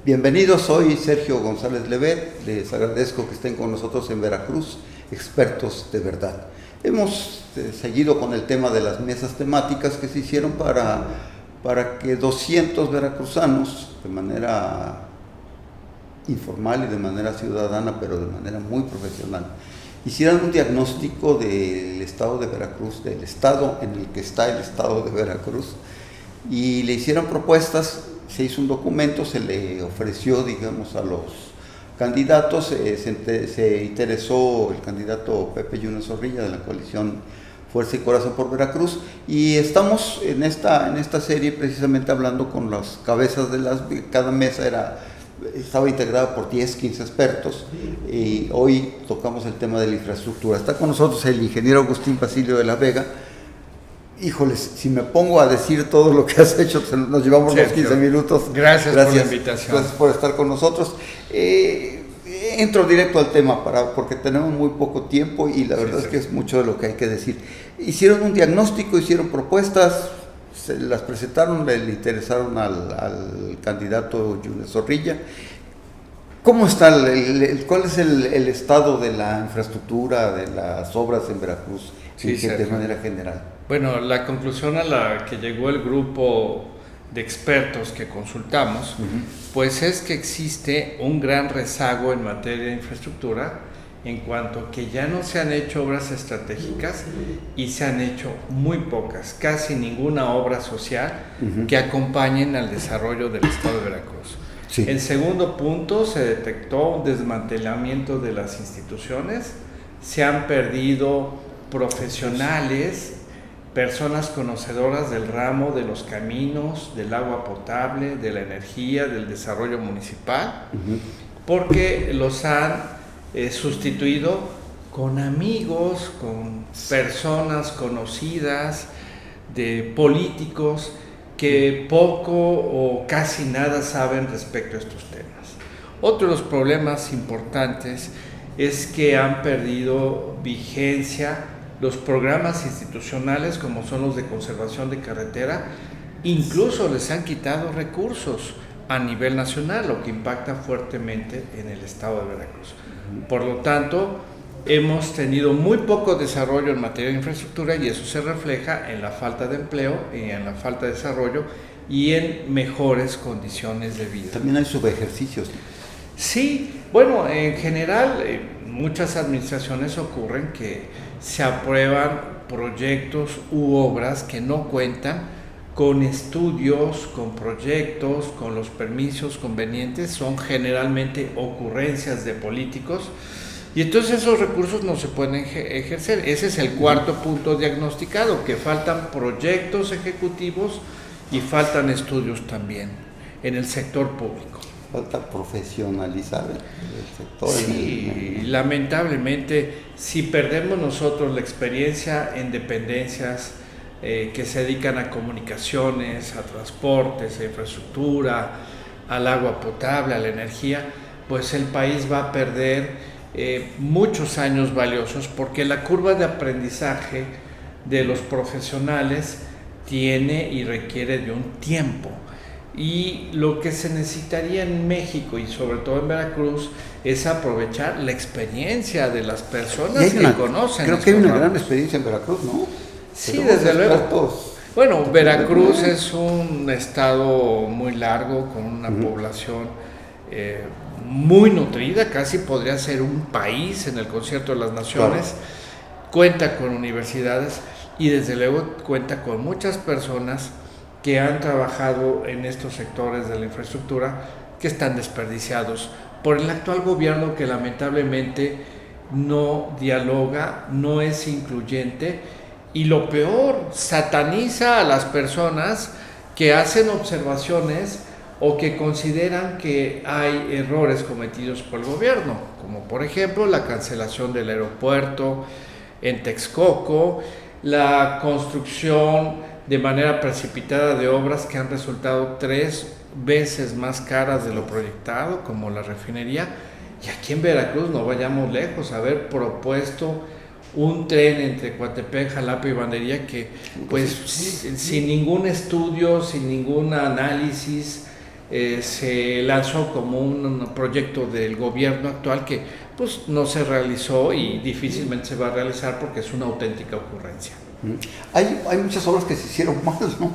Bienvenidos, soy Sergio González Levet, les agradezco que estén con nosotros en Veracruz, expertos de verdad. Hemos seguido con el tema de las mesas temáticas que se hicieron para que 200 veracruzanos, de manera informal y de manera ciudadana, pero de manera muy profesional, hicieran un diagnóstico del estado de Veracruz, del estado en el que está el estado de Veracruz, y le hicieran propuestas. Se hizo un documento, se le ofreció, digamos, a los candidatos, se interesó el candidato Pepe Yunes Zorrilla de la coalición Fuerza y Corazón por Veracruz, y estamos en esta serie precisamente hablando con las cabezas cada mesa estaba integrada por 10, 15 expertos, y hoy tocamos el tema de la infraestructura. Está con nosotros el ingeniero Agustín Basilio de la Vega. Híjoles, si me pongo a decir todo lo que has hecho, nos llevamos los 15 minutos. Gracias por la invitación. Gracias por estar con nosotros. Entro directo al tema porque tenemos muy poco tiempo y la verdad es que es mucho de lo que hay que decir. Hicieron un diagnóstico, hicieron propuestas, se las presentaron, le interesaron al candidato Yunes Zorrilla. ¿Cómo está cuál es el estado de la infraestructura, de las obras en Veracruz, de manera general? Bueno, la conclusión a la que llegó el grupo de expertos que consultamos, pues es que existe un gran rezago en materia de infraestructura, en cuanto que ya no se han hecho obras estratégicas y se han hecho muy pocas, casi ninguna obra social que acompañen al desarrollo del estado de Veracruz. Sí. El segundo punto, se detectó un desmantelamiento de las instituciones, se han perdido profesionales, personas conocedoras del ramo de los caminos, del agua potable, de la energía, del desarrollo municipal, porque los han sustituido con amigos, con personas conocidas, de políticos que poco o casi nada saben respecto a estos temas. Otro de los problemas importantes es que han perdido vigencia los programas institucionales como son los de conservación de carretera, incluso les han quitado recursos a nivel nacional, lo que impacta fuertemente en el estado de Veracruz. Por lo tanto, hemos tenido muy poco desarrollo en materia de infraestructura y eso se refleja en la falta de empleo y en la falta de desarrollo y en mejores condiciones de vida. También hay subejercicios. Sí, bueno, en general muchas administraciones ocurren que se aprueban proyectos u obras que no cuentan con estudios, con proyectos, con los permisos convenientes, son generalmente ocurrencias de políticos y entonces esos recursos no se pueden ejercer. Ese es el cuarto punto diagnosticado, que faltan proyectos ejecutivos y faltan estudios también en el sector público. Falta profesionalizar el sector. Sí, lamentablemente, si perdemos nosotros la experiencia en dependencias que se dedican a comunicaciones, a transportes, a infraestructura, al agua potable, a la energía, pues el país va a perder muchos años valiosos, porque la curva de aprendizaje de los profesionales tiene y requiere de un tiempo. Y lo que se necesitaría en México y sobre todo en Veracruz es aprovechar la experiencia de las personas que conocen. Creo que hay una gran experiencia en Veracruz, ¿no? Sí, desde luego. Bueno, Veracruz es un estado muy largo, con una población muy nutrida, casi podría ser un país en el concierto de las naciones. Claro. Cuenta con universidades y desde luego cuenta con muchas personas que han trabajado en estos sectores de la infraestructura que están desperdiciados por el actual gobierno, que lamentablemente no dialoga, no es incluyente y lo peor, sataniza a las personas que hacen observaciones o que consideran que hay errores cometidos por el gobierno, como por ejemplo la cancelación del aeropuerto en Texcoco, la construcción de manera precipitada de obras que han resultado 3 veces más caras de lo proyectado, como la refinería. Y aquí en Veracruz, no vayamos lejos, haber propuesto un tren entre Coatepec, Jalapa y Bandería que pues sin ningún estudio, sin ningún análisis, se lanzó como un proyecto del gobierno actual que pues no se realizó y difícilmente se va a realizar porque es una auténtica ocurrencia. Hay muchas obras que se hicieron mal, ¿no?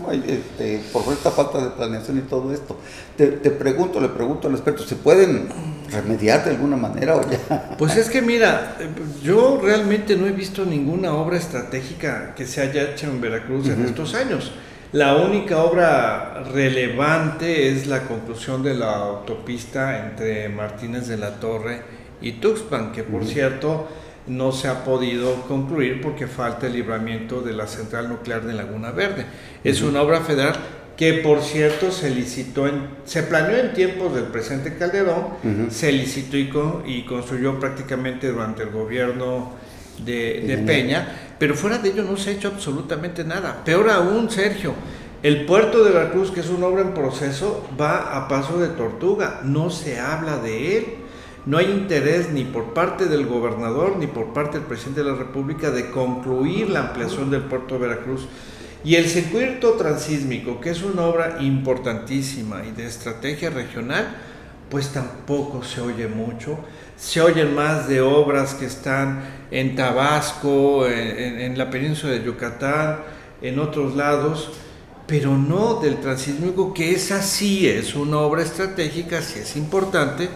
Por esta falta de planeación y todo esto. Le pregunto al experto, ¿se pueden remediar de alguna manera o ya? Pues es que mira, yo realmente no he visto ninguna obra estratégica que se haya hecho en Veracruz en estos años. La única obra relevante es la conclusión de la autopista entre Martínez de la Torre y Tuxpan, que por cierto no se ha podido concluir porque falta el libramiento de la central nuclear de Laguna Verde. Es una obra federal que por cierto se planeó en tiempos del presidente Calderón, se licitó y construyó prácticamente durante el gobierno de Peña, pero fuera de ello no se ha hecho absolutamente nada. Peor aún, Sergio, el puerto de Veracruz, que es una obra en proceso, va a paso de tortuga, no se habla de él. No hay interés ni por parte del gobernador ni por parte del presidente de la República de concluir la ampliación del puerto de Veracruz. Y el circuito transísmico, que es una obra importantísima y de estrategia regional, pues tampoco se oye mucho. Se oyen más de obras que están en Tabasco, en la península de Yucatán, en otros lados, pero no del transísmico, que esa sí es una obra estratégica, sí es importante,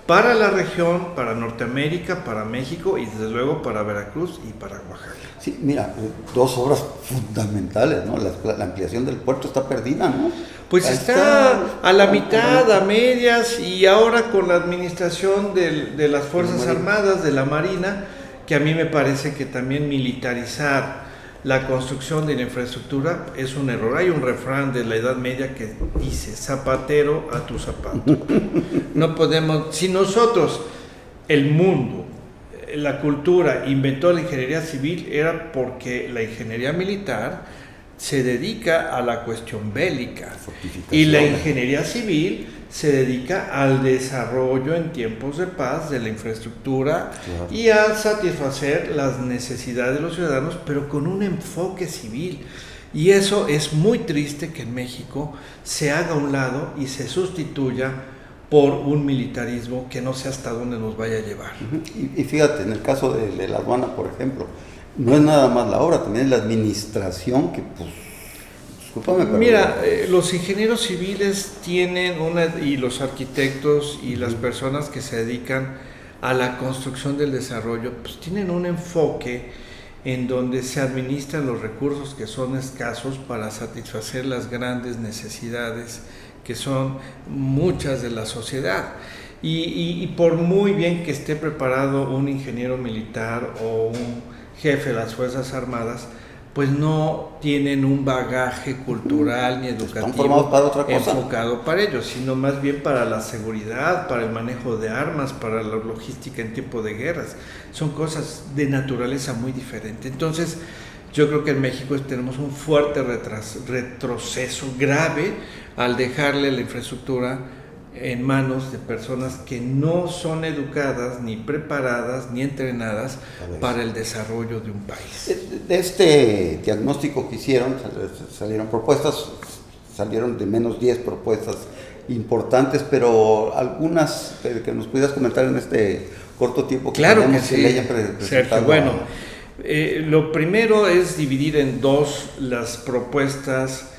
para la región, para Norteamérica, para México y desde luego para Veracruz y para Oaxaca. Sí, mira, dos obras fundamentales, ¿no? La ampliación del puerto está perdida, ¿no? Pues está a la mitad, a medias, y ahora con la administración de las Fuerzas Armadas, de la Marina, que a mí me parece que también militarizar la construcción de la infraestructura es un error. Hay un refrán de la Edad Media que dice: zapatero a tu zapato. No podemos, si nosotros, el mundo, la cultura, inventó la ingeniería civil, era porque la ingeniería militar se dedica a la cuestión bélica y la ingeniería civil se dedica al desarrollo en tiempos de paz de la infraestructura, claro, y a satisfacer las necesidades de los ciudadanos, pero con un enfoque civil. Y eso es muy triste, que en México se haga a un lado y se sustituya por un militarismo que no sé hasta dónde nos vaya a llevar. Y fíjate, en el caso de la aduana, por ejemplo, no es nada más la obra, también es la administración que, pues, discúlpame, pero... Mira, los ingenieros civiles tienen y los arquitectos y las personas que se dedican a la construcción del desarrollo, pues tienen un enfoque en donde se administran los recursos que son escasos para satisfacer las grandes necesidades que son muchas de la sociedad. Y por muy bien que esté preparado un ingeniero militar o un jefe de las Fuerzas Armadas, pues no tienen un bagaje cultural ni educativo para otra cosa, enfocado para ellos, sino más bien para la seguridad, para el manejo de armas, para la logística en tiempo de guerras. Son cosas de naturaleza muy diferente. Entonces, yo creo que en México tenemos un fuerte retroceso grave al dejarle la infraestructura en manos de personas que no son educadas, ni preparadas, ni entrenadas para el desarrollo de un país. De este diagnóstico que hicieron, salieron propuestas, salieron de menos 10 propuestas importantes, pero algunas que nos pudieras comentar en este corto tiempo que claro tenemos, que sí, le hayan presentado. Sergio, bueno, lo primero es dividir en dos las propuestas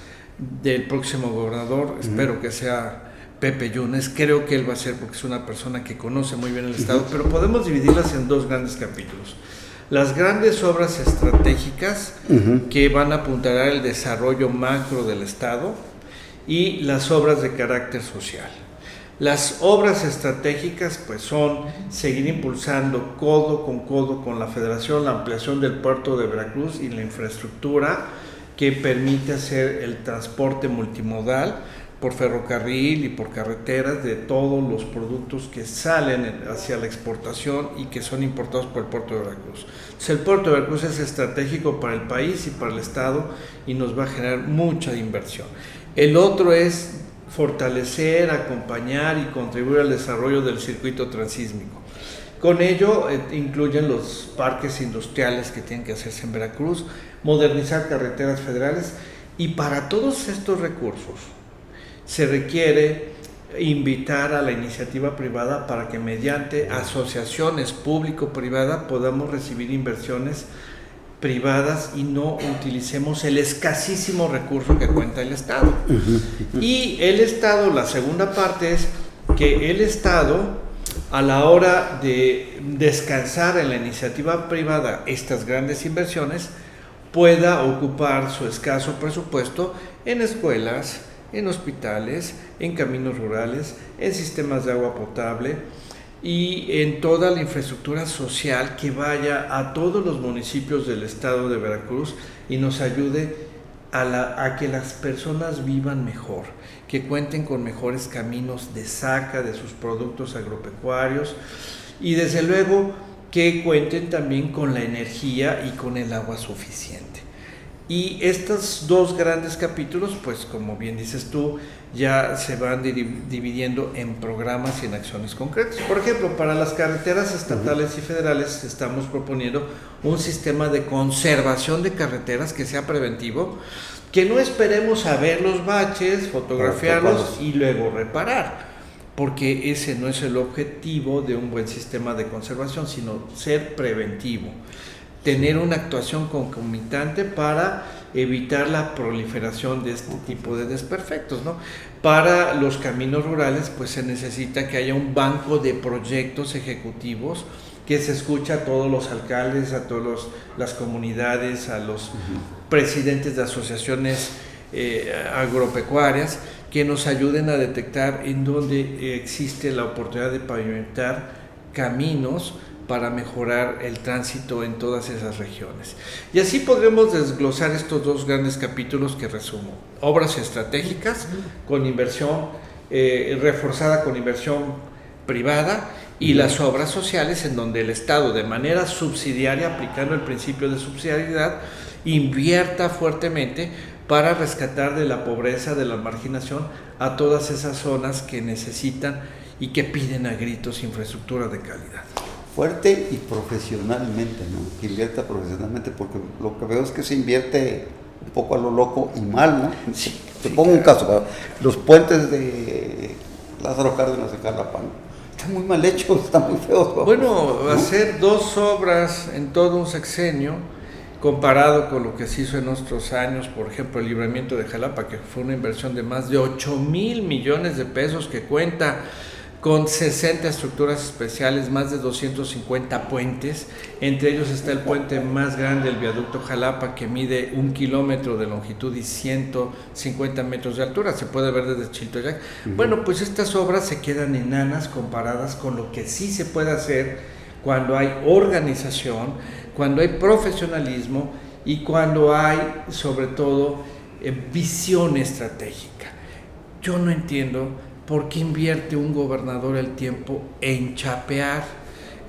del próximo gobernador. Espero que sea Pepe Yunes, creo que él va a ser, porque es una persona que conoce muy bien el Estado, pero podemos dividirlas en dos grandes capítulos. Las grandes obras estratégicas que van a apuntar al desarrollo macro del Estado y las obras de carácter social. Las obras estratégicas pues son seguir impulsando codo con la Federación la ampliación del puerto de Veracruz y la infraestructura que permite hacer el transporte multimodal por ferrocarril y por carreteras de todos los productos que salen hacia la exportación y que son importados por el puerto de Veracruz. Entonces, el puerto de Veracruz es estratégico para el país y para el Estado y nos va a generar mucha inversión. El otro es fortalecer, acompañar y contribuir al desarrollo del circuito transísmico. Con ello incluyen los parques industriales que tienen que hacerse en Veracruz, modernizar carreteras federales, y para todos estos recursos se requiere invitar a la iniciativa privada para que mediante asociaciones público-privadas podamos recibir inversiones privadas y no utilicemos el escasísimo recurso que cuenta el Estado. Y el Estado, la segunda parte es que el Estado, a la hora de descansar en la iniciativa privada estas grandes inversiones, pueda ocupar su escaso presupuesto en escuelas, en hospitales, en caminos rurales, en sistemas de agua potable y en toda la infraestructura social que vaya a todos los municipios del estado de Veracruz y nos ayude a que las personas vivan mejor, que cuenten con mejores caminos de saca de sus productos agropecuarios y desde luego que cuenten también con la energía y con el agua suficiente. Y estos dos grandes capítulos, pues como bien dices tú, ya se van dividiendo en programas y en acciones concretas. Por ejemplo, para las carreteras estatales y federales estamos proponiendo un sistema de conservación de carreteras que sea preventivo, que no esperemos a ver los baches, fotografiarlos y luego reparar, porque ese no es el objetivo de un buen sistema de conservación, sino ser preventivo. Tener una actuación concomitante para evitar la proliferación de este tipo de desperfectos, ¿no? Para los caminos rurales, pues se necesita que haya un banco de proyectos ejecutivos que se escucha a todos los alcaldes, a todas las comunidades, a los presidentes de asociaciones agropecuarias, que nos ayuden a detectar en dónde existe la oportunidad de pavimentar caminos para mejorar el tránsito en todas esas regiones. Y así podremos desglosar estos dos grandes capítulos que resumo. Obras estratégicas con inversión reforzada con inversión privada y las obras sociales en donde el Estado de manera subsidiaria, aplicando el principio de subsidiariedad, invierta fuertemente para rescatar de la pobreza, de la marginación a todas esas zonas que necesitan y que piden a gritos infraestructura de calidad. Fuerte y profesionalmente, ¿no? Que invierta profesionalmente, porque lo que veo es que se invierte un poco a lo loco y mal, ¿no? Sí, Te pongo un caso, los puentes de Lázaro Cárdenas de Jalapa, ¿no? Están muy mal hechos, están muy feos. Bueno, ¿no? hacer dos obras en todo un sexenio, comparado con lo que se hizo en otros años, por ejemplo, el libramiento de Jalapa, que fue una inversión de más de 8,000 millones de pesos, que cuenta con 60 estructuras especiales, más de 250 puentes. Entre ellos está el puente más grande, el viaducto Jalapa, que mide 1 kilómetro de longitud y 150 metros de altura, se puede ver desde Chiltoyac. Bueno, pues estas obras se quedan enanas comparadas con lo que sí se puede hacer cuando hay organización, cuando hay profesionalismo y cuando hay, sobre todo, visión estratégica. Yo no entiendo ¿por qué invierte un gobernador el tiempo en chapear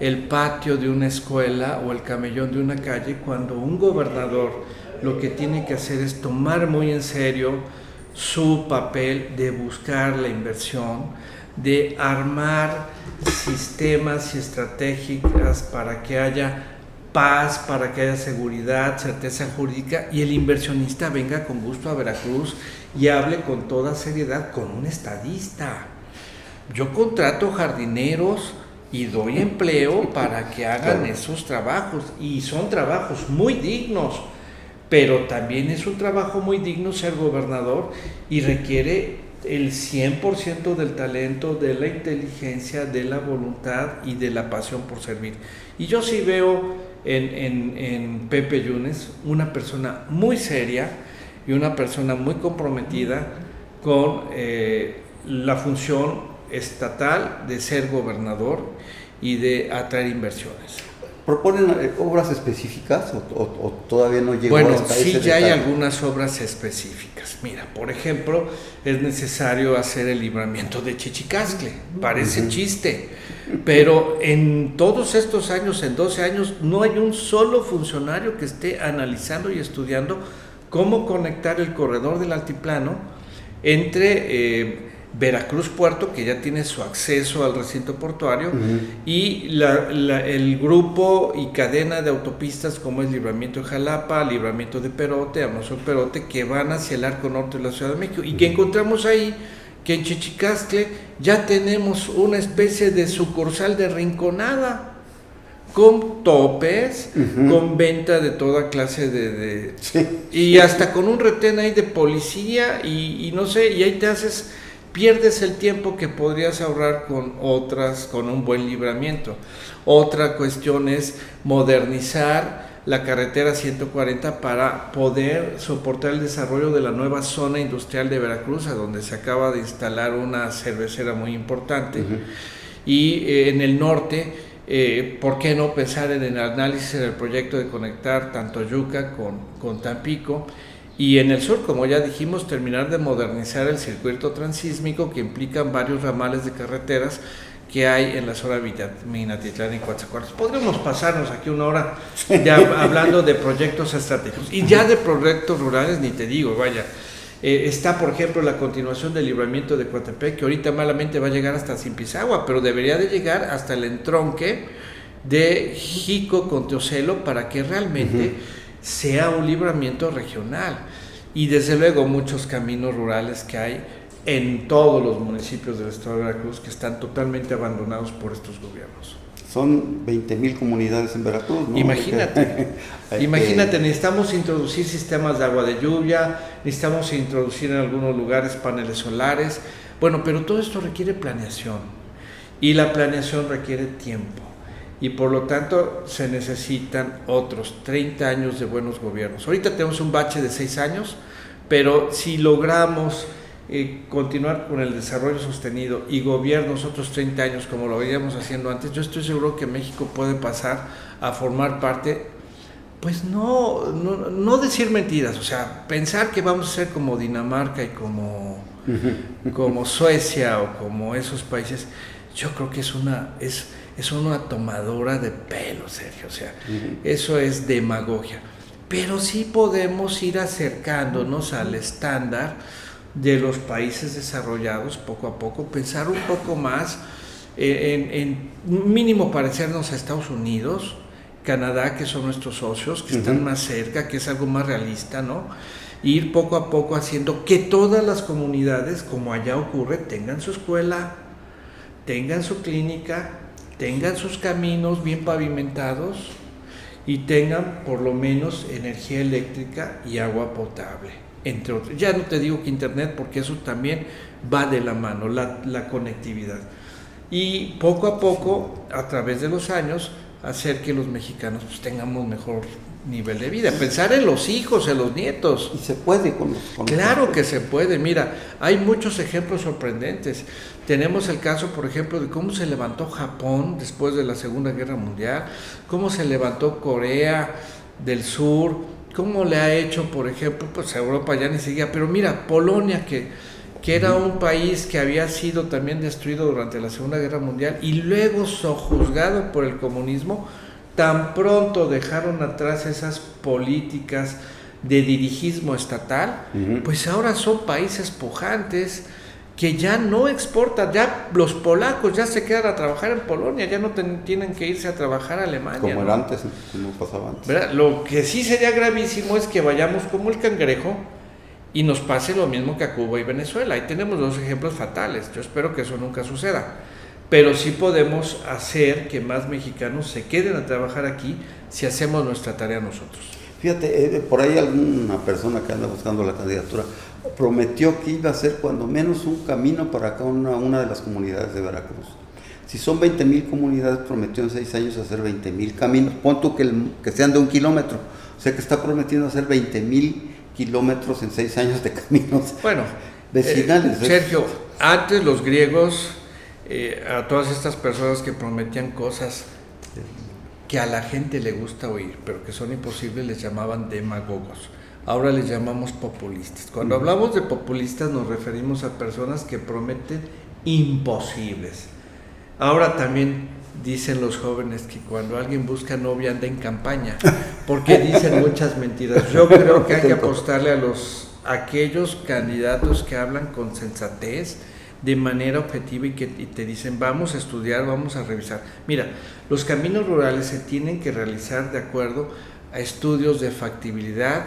el patio de una escuela o el camellón de una calle cuando un gobernador lo que tiene que hacer es tomar muy en serio su papel de buscar la inversión, de armar sistemas y estrategias para que haya paz, para que haya seguridad, certeza jurídica y el inversionista venga con gusto a Veracruz y hable con toda seriedad con un estadista? Yo contrato jardineros y doy empleo para que hagan esos trabajos y son trabajos muy dignos, pero también es un trabajo muy digno ser gobernador y requiere el 100% del talento, de la inteligencia, de la voluntad y de la pasión por servir. Y yo sí veo en Pepe Yunes una persona muy seria y una persona muy comprometida con la función estatal de ser gobernador y de atraer inversiones. ¿Proponen obras específicas o todavía no llegó bueno, hasta sí, ese ya hay detalle? algunas obras específicas. Mira, por ejemplo, es necesario hacer el libramiento de Chichicascle. Parece chiste, pero en todos estos años, en 12 años, no hay un solo funcionario que esté analizando y estudiando cómo conectar el corredor del altiplano entre Veracruz Puerto, que ya tiene su acceso al recinto portuario, y el grupo y cadena de autopistas como es Libramiento de Jalapa, Libramiento de Perote, Amazon Perote, que van hacia el arco norte de la Ciudad de México, y que encontramos ahí que en Chichicastle ya tenemos una especie de sucursal de Rinconada, con topes, con venta de toda clase sí. Y hasta con un retén ahí de policía, y no sé, y ahí pierdes el tiempo que podrías ahorrar con un buen libramiento. Otra cuestión es modernizar la carretera 140 para poder soportar el desarrollo de la nueva zona industrial de Veracruz, a donde se acaba de instalar una cervecera muy importante. Y en el norte, ¿por qué no pensar en el análisis del proyecto de conectar tanto Yuca con Tampico? Y en el sur, como ya dijimos, terminar de modernizar el circuito transísmico, que implican varios ramales de carreteras que hay en la zona de Minatitlán y Coatzacoalcos. Podríamos pasarnos aquí una hora hablando de proyectos estratégicos. Y ya de proyectos rurales ni te digo, vaya. Está, por ejemplo, la continuación del libramiento de Coatepec, que ahorita malamente va a llegar hasta Zimpizagua, pero debería de llegar hasta el entronque de Jico con Teocelo, para que realmente sea un libramiento regional. Y desde luego muchos caminos rurales que hay en todos los municipios del estado de Veracruz, que están totalmente abandonados por estos gobiernos. Son 20,000 comunidades en Veracruz, ¿no? Imagínate, necesitamos introducir sistemas de agua de lluvia, necesitamos introducir en algunos lugares paneles solares, bueno, pero todo esto requiere planeación, y la planeación requiere tiempo, y por lo tanto se necesitan otros 30 años de buenos gobiernos. Ahorita tenemos un bache de 6 años, pero si logramos continuar con el desarrollo sostenido y gobiernos otros 30 años como lo veíamos haciendo antes, yo estoy seguro que México puede pasar a formar parte, pues no decir mentiras, o sea, pensar que vamos a ser como Dinamarca y como Suecia o como esos países. Yo creo que es una tomadora de pelo, Sergio, o sea, eso es demagogia, pero sí podemos ir acercándonos al estándar de los países desarrollados poco a poco, pensar un poco más en mínimo parecernos a Estados Unidos, Canadá, que son nuestros socios, que están más cerca, que es algo más realista, ¿no? Ir poco a poco haciendo que todas las comunidades, como allá ocurre, tengan su escuela, tengan su clínica, tengan sus caminos bien pavimentados y tengan por lo menos energía eléctrica y agua potable, entre otros. Ya no te digo que internet, porque eso también va de la mano, la conectividad. Y poco a poco, a través de los años, hacer que los mexicanos pues tengamos mejor nivel de vida, pensar en los hijos, en los nietos. Y se puede con Claro que se puede. Mira, hay muchos ejemplos sorprendentes. Tenemos el caso, por ejemplo, de cómo se levantó Japón después de la Segunda Guerra Mundial, cómo se levantó Corea del Sur, cómo le ha hecho, por ejemplo, pues Europa ya ni seguía, pero mira, Polonia, que era un país que había sido también destruido durante la Segunda Guerra Mundial y luego sojuzgado por el comunismo, tan pronto dejaron atrás esas políticas de dirigismo estatal, pues ahora son países pujantes que ya no exportan, ya los polacos ya se quedan a trabajar en Polonia, ya no tienen que irse a trabajar a Alemania. Como era antes, como pasaba antes. ¿Verdad? Lo que sí sería gravísimo es que vayamos como el cangrejo y nos pase lo mismo que a Cuba y Venezuela. Ahí tenemos dos ejemplos fatales. Yo espero que eso nunca suceda, pero sí podemos hacer que más mexicanos se queden a trabajar aquí si hacemos nuestra tarea nosotros. Fíjate, por ahí alguna persona que anda buscando la candidatura prometió que iba a hacer cuando menos un camino para cada una de las comunidades de Veracruz. Si son 20,000 comunidades, prometió en 6 años hacer 20,000 caminos. Pon tú que sean de 1 kilómetro. O sea que está prometiendo hacer 20,000 kilómetros en 6 años de caminos vecinales. Sergio, antes los griegos, a todas estas personas que prometían cosas que a la gente le gusta oír, pero que son imposibles, les llamaban demagogos. Ahora les llamamos populistas. Cuando hablamos de populistas nos referimos a personas que prometen imposibles. Ahora también dicen los jóvenes que cuando alguien busca novia anda en campaña, porque dicen muchas mentiras. Yo creo que hay que apostarle a aquellos candidatos que hablan con sensatez, de manera objetiva y te dicen vamos a estudiar, vamos a revisar. Mira, los caminos rurales se tienen que realizar de acuerdo a estudios de factibilidad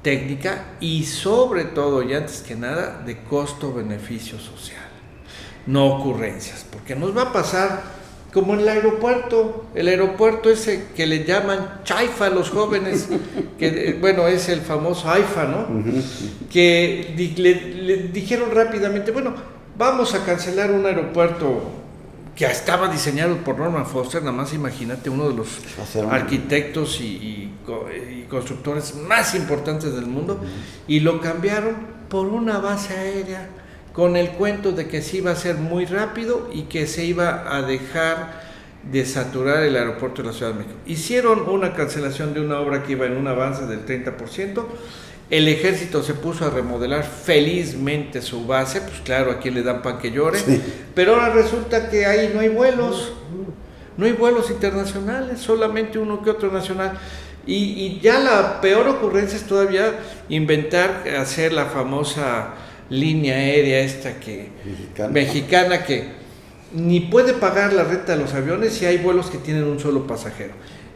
técnica y sobre todo y antes que nada de costo-beneficio social, no ocurrencias, porque nos va a pasar como en el aeropuerto ese que le llaman Chaifa a los jóvenes, que bueno, es el famoso AIFA, ¿no? Que le dijeron rápidamente, bueno, vamos a cancelar un aeropuerto que estaba diseñado por Norman Foster, nada más imagínate, uno de los arquitectos y constructores más importantes del mundo, y lo cambiaron por una base aérea, con el cuento de que se iba a hacer muy rápido y que se iba a dejar de saturar el aeropuerto de la Ciudad de México. Hicieron una cancelación de una obra que iba en un avance del 30%, el ejército se puso a remodelar felizmente su base, pues claro, a quien le dan pan que llore, sí. Pero ahora resulta que ahí no hay vuelos internacionales, solamente uno que otro nacional. Y ya la peor ocurrencia es todavía inventar, hacer la famosa línea aérea mexicana que ni puede pagar la renta de los aviones si hay vuelos que tienen un solo pasajero.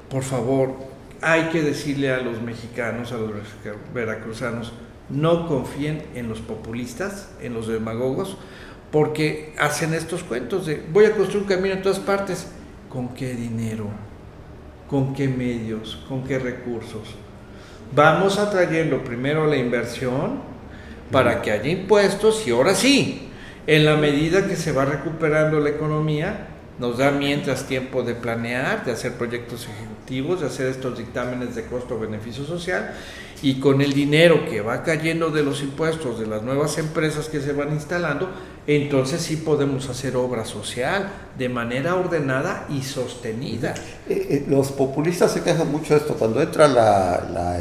Por favor, hay que decirle a los mexicanos, a los veracruzanos, no confíen en los populistas, en los demagogos, porque hacen estos cuentos de voy a construir un camino en todas partes. ¿Con qué dinero? ¿Con qué medios? ¿Con qué recursos? Vamos atrayendo primero la inversión para que haya impuestos y ahora sí, en la medida que se va recuperando la economía, nos da mientras tiempo de planear, de hacer proyectos ejecutivos, de hacer estos dictámenes de costo-beneficio social, y con el dinero que va cayendo de los impuestos de las nuevas empresas que se van instalando, entonces sí podemos hacer obra social de manera ordenada y sostenida. Los populistas se quejan mucho de esto, cuando entra la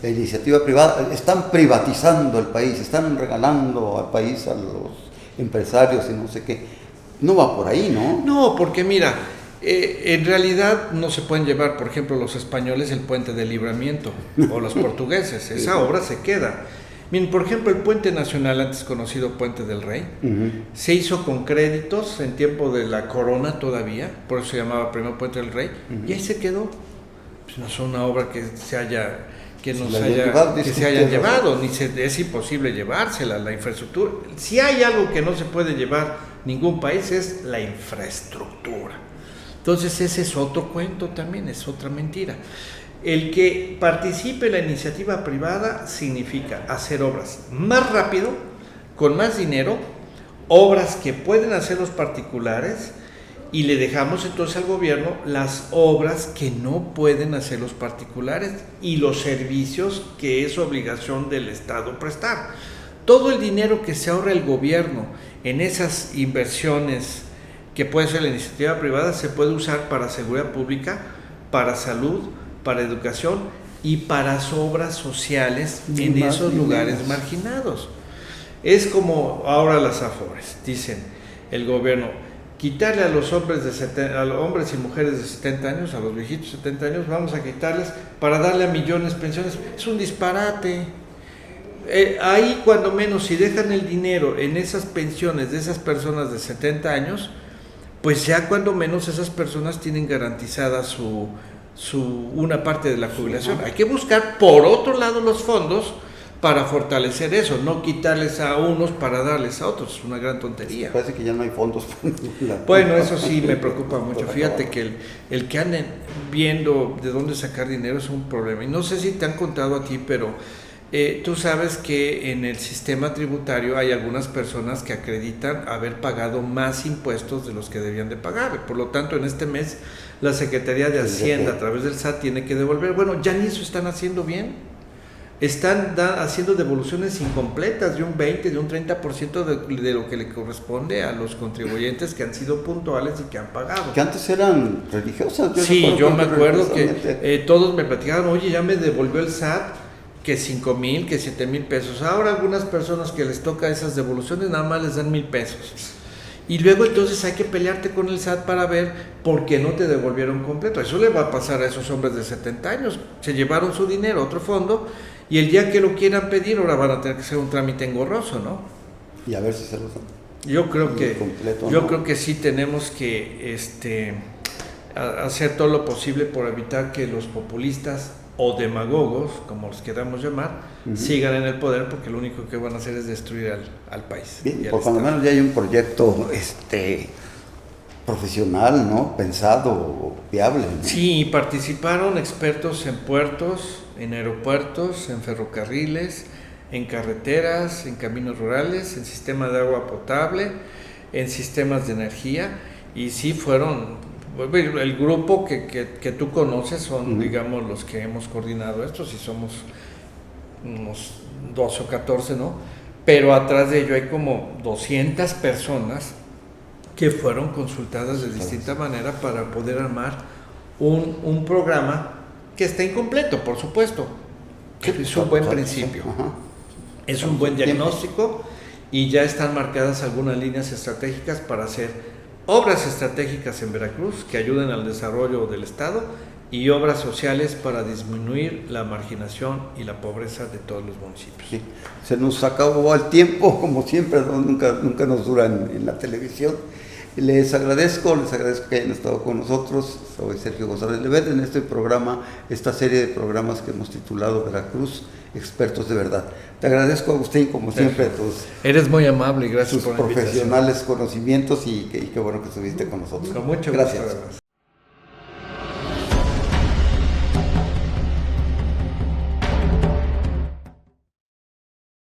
iniciativa privada, están privatizando el país, están regalando al país a los empresarios y no sé qué. No va por ahí, ¿no? No, porque mira, en realidad no se pueden llevar, por ejemplo, los españoles el puente del Libramiento o los portugueses, esa obra se queda. Miren, por ejemplo, el puente nacional, antes conocido Puente del Rey, se hizo con créditos en tiempo de la corona todavía, por eso se llamaba primero Puente del Rey, y ahí se quedó. Pues no es una obra que se haya llevado, ni es imposible llevársela, la infraestructura. Si hay algo que no se puede llevar ningún país es la infraestructura. Entonces ese es otro cuento también, es otra mentira. El que participe en la iniciativa privada significa hacer obras más rápido, con más dinero, obras que pueden hacer los particulares, y le dejamos entonces al gobierno las obras que no pueden hacer los particulares y los servicios que es obligación del Estado prestar. Todo el dinero que se ahorra el gobierno en esas inversiones que puede ser la iniciativa privada se puede usar para seguridad pública, para salud, para educación y para obras sociales en esos lugares marginados. Es como ahora las AFORES, dicen el gobierno, quitarle a los hombres hombres y mujeres de 70 años, a los viejitos de 70 años, vamos a quitarles para darle a millones pensiones. Es un disparate. Ahí cuando menos, si dejan el dinero en esas pensiones de esas personas de 70 años, pues ya cuando menos esas personas tienen garantizada una parte de la jubilación. Hay que buscar por otro lado los fondos para fortalecer eso, no quitarles a unos para darles a otros, es una gran tontería. Parece que ya no hay fondos. Bueno, eso sí me preocupa mucho. Fíjate que el que anden viendo de dónde sacar dinero es un problema. Y no sé si te han contado a ti, pero tú sabes que en el sistema tributario hay algunas personas que acreditan haber pagado más impuestos de los que debían de pagar. Por lo tanto, en este mes la Secretaría de Hacienda a través del SAT tiene que devolver. Bueno, ya ni eso están haciendo bien. Están haciendo devoluciones incompletas de un 20, de un 30% de lo que le corresponde a los contribuyentes que han sido puntuales y que han pagado. Que antes eran religiosas. Yo me acuerdo que todos me platicaban, oye, ya me devolvió el SAT que 5,000, que 7,000 pesos. Ahora algunas personas que les toca esas devoluciones nada más les dan 1,000 pesos. Y luego entonces hay que pelearte con el SAT para ver por qué no te devolvieron completo. Eso le va a pasar a esos hombres de 70 años. Se llevaron su dinero a otro fondo y el día que lo quieran pedir ahora van a tener que hacer un trámite engorroso, ¿no? y a ver si se los dan. Yo creo que Completo, yo ¿no? creo que sí tenemos que hacer todo lo posible por evitar que los populistas o demagogos, como los queramos llamar, sigan en el poder, porque lo único que van a hacer es destruir al país. Bien, y al por lo Estado. menos ya hay un proyecto profesional, ¿no? Pensado, viable, ¿no? Sí, participaron expertos en puertos, en aeropuertos, en ferrocarriles, en carreteras, en caminos rurales, en sistema de agua potable, en sistemas de energía, y sí fueron, el grupo que tú conoces son, digamos, los que hemos coordinado esto, si somos unos 12 o 14, ¿no? Pero atrás de ello hay como 200 personas que fueron consultadas de distinta manera para poder armar un programa que está incompleto, por supuesto. Es un buen principio, es un buen diagnóstico, y ya están marcadas algunas líneas estratégicas para hacer obras estratégicas en Veracruz que ayuden al desarrollo del Estado, y obras sociales para disminuir la marginación y la pobreza de todos los municipios. Sí. Se nos acabó el tiempo, como siempre, ¿no? Nunca nos dura en la televisión. Les agradezco que hayan estado con nosotros. Soy Sergio González Levet en este programa, esta serie de programas que hemos titulado Veracruz, Expertos de Verdad. Te agradezco, Agustín, como siempre, Eres muy amable y gracias tus por la invitación. profesionales conocimientos, y qué bueno que estuviste con nosotros. Con mucho gusto. Gracias. Además.